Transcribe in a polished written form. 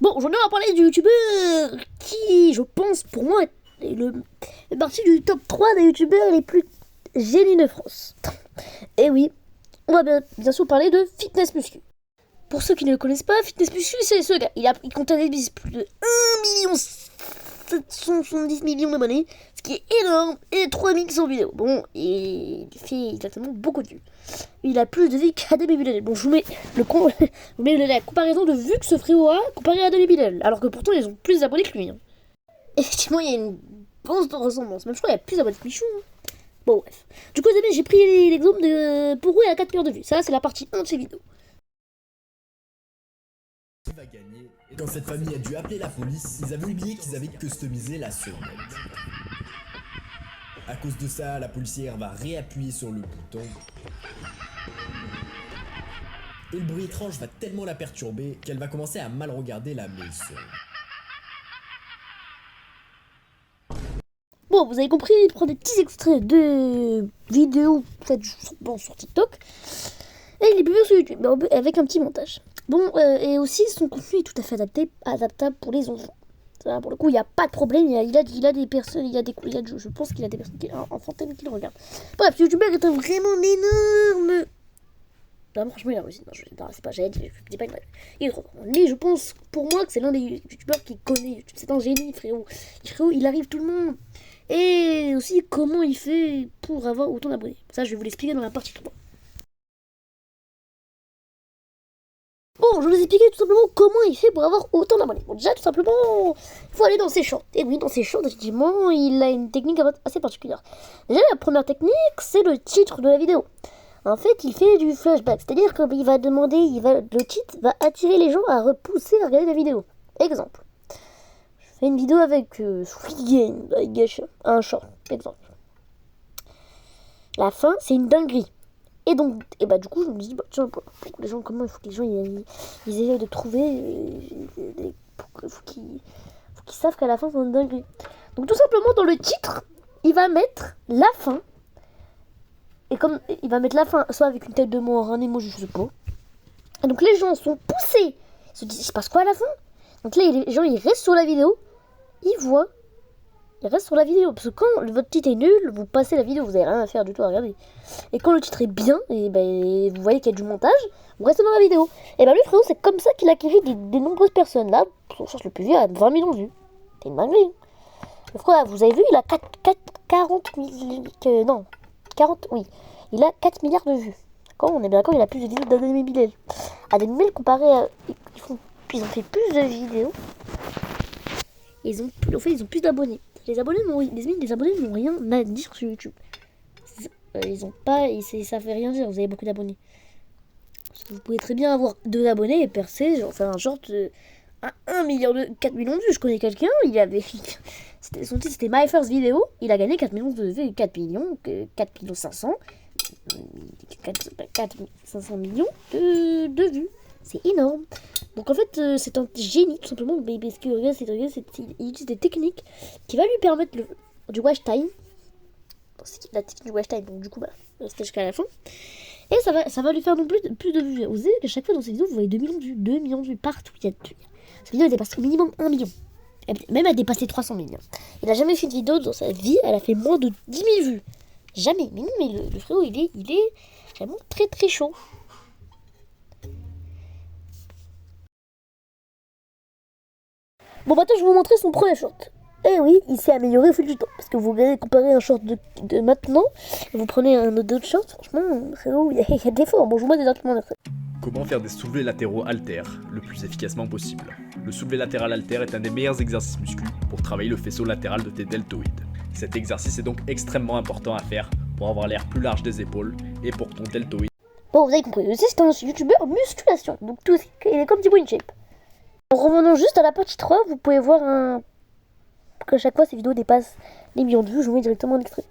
Bon, aujourd'hui on va parler du youtubeur qui, je pense, pour moi, est partie du top 3 des youtubeurs les plus génies de France. Et oui, on va bien sûr parler de Fitness Muscu. Pour ceux qui ne le connaissent pas, Fitness Muscu, c'est ce gars. Il comptabilise plus de 1 770 millions d'abonnés, ce qui est énorme, et 3100 vidéos. Bon, et il fait exactement beaucoup de vues. Il a plus de vues qu'Adami Bilal. Bon, je vous mets, la comparaison de vues que ce frérot a comparé à Adami Bilal, alors que pourtant ils ont plus d'abonnés que lui. Hein. Effectivement, il y a une grosse ressemblance. Même je crois qu'il y a plus d'abonnés que Michou. Hein. Bon, bref. Du coup, les amis, j'ai pris l'exemple de pourquoi il a 4 millions de vues. Ça, c'est la partie 1 de ces vidéos. Qui va gagner? Et quand cette famille a dû appeler la police, ils avaient oublié qu'ils avaient customisé la sonnette. À cause de ça, la policière va réappuyer sur le bouton. Et le bruit étrange va tellement la perturber qu'elle va commencer à mal regarder la maison. Bon, vous avez compris, il prend des petits extraits de vidéos faites sur TikTok. Et il les publie sur YouTube, avec un petit montage. Bon, et aussi, son contenu est tout à fait adaptable pour les enfants. Ça, pour le coup, il n'y a pas de problème, il a des personnes, je pense qu'il a des personnes enfantines qui le regardent. Bref, ce youtubeur est vraiment énorme. Non, franchement, il a réussi. Non, c'est pas, je dis pas une blague. Il est trop fort. Mais je pense, pour moi, que c'est l'un des youtubeurs qui connaît YouTube. C'est un génie, frérot. Frérot, il arrive tout le monde. Et aussi, comment il fait pour avoir autant d'abonnés. Ça, je vais vous l'expliquer dans la partie 3. Bon, je vais vous expliquer tout simplement comment il fait pour avoir autant d'abonnés. Bon, déjà, tout simplement, il faut aller dans ses shorts. Et oui, dans ses shorts, effectivement, il a une technique assez particulière. Déjà, la première technique, c'est le titre de la vidéo. En fait, il fait du flashback. C'est-à-dire qu'il va demander, le titre va attirer les gens à repousser à regarder la vidéo. Exemple. Je fais une vidéo avec Squid Game, un short, exemple. La fin, c'est une dinguerie. Et donc, du coup, je me dis, tiens, les gens, comment il faut que les gens ils essayent de trouver, faut qu'ils savent qu'à la fin, c'est une dinguerie. Donc, tout simplement, dans le titre, il va mettre la fin. Et comme il va mettre la fin, soit avec une tête de mort, un emoji, je sais pas. Et donc, les gens sont poussés. Ils se disent, il se passe quoi à la fin? Donc là, les gens, ils restent sur la vidéo. Ils voient. Ils restent sur la vidéo. Parce que quand votre titre est nul, vous passez la vidéo. Vous n'avez rien à faire du tout à regarder. Et quand le titre est bien, et vous voyez qu'il y a du montage, vous restez dans la vidéo. Et lui, frérot, c'est comme ça qu'il a acquis des nombreuses personnes. Là, son short le plus vieux a 20 millions de vues. C'est une dinguerie. Le frère, vous avez vu, il a 40 millions. Non, 40, oui. Il a 4 milliards de vues. Quand on est bien d'accord, il a plus de vidéos d'Adami Bilal. Adami Bilal, comparé à. Ils ont fait plus de vidéos. Ils ont plus d'abonnés. Les abonnés n'ont rien à dire sur YouTube. Ils ont pas. Ça fait rien dire, vous avez beaucoup d'abonnés. Vous pouvez très bien avoir 2 abonnés et percer, faire un short à 4 millions de vues. Je connais quelqu'un, son titre c'était My First Video, il a gagné 4 millions de vues, 4 millions 500 millions de vues. C'est énorme. Donc en fait, c'est un génie tout simplement, parce que il utilise des techniques qui va lui permettre du watch time. C'est la technique du watch time, donc du coup, restez jusqu'à la fin. Et ça va lui faire non plus de vues. Vous savez qu'à chaque fois dans ces vidéos, vous voyez 2 millions de vues, 2 millions de vues partout. Cette vidéo, elle dépasse au minimum 1 million. Même elle a dépassé 300 000. Il a jamais fait de vidéo dans sa vie, elle a fait moins de 10 000 vues. Jamais. Mais le frérot, il est vraiment très très chaud. Bon, maintenant, je vais vous montrer son premier short. Et oui, il s'est amélioré au fil du temps. Parce que vous regardez, comparer un short de maintenant, et vous prenez un autre short, franchement, frérot, il y a des efforts. Bon, je vous mets des documents d'après. Comment faire des soulevés latéraux haltères le plus efficacement possible? Le soulevé latéral haltère est un des meilleurs exercices muscu pour travailler le faisceau latéral de tes deltoïdes. Cet exercice est donc extrêmement important à faire pour avoir l'air plus large des épaules et pour que ton deltoïde. Bon, vous avez compris, aussi c'est un youtubeur musculation, donc il est comme Thibaut InShape. En revenant juste à la partie 3, vous pouvez voir qu'à chaque fois ces vidéos dépassent les millions de vues, je vous mets directement un extrait.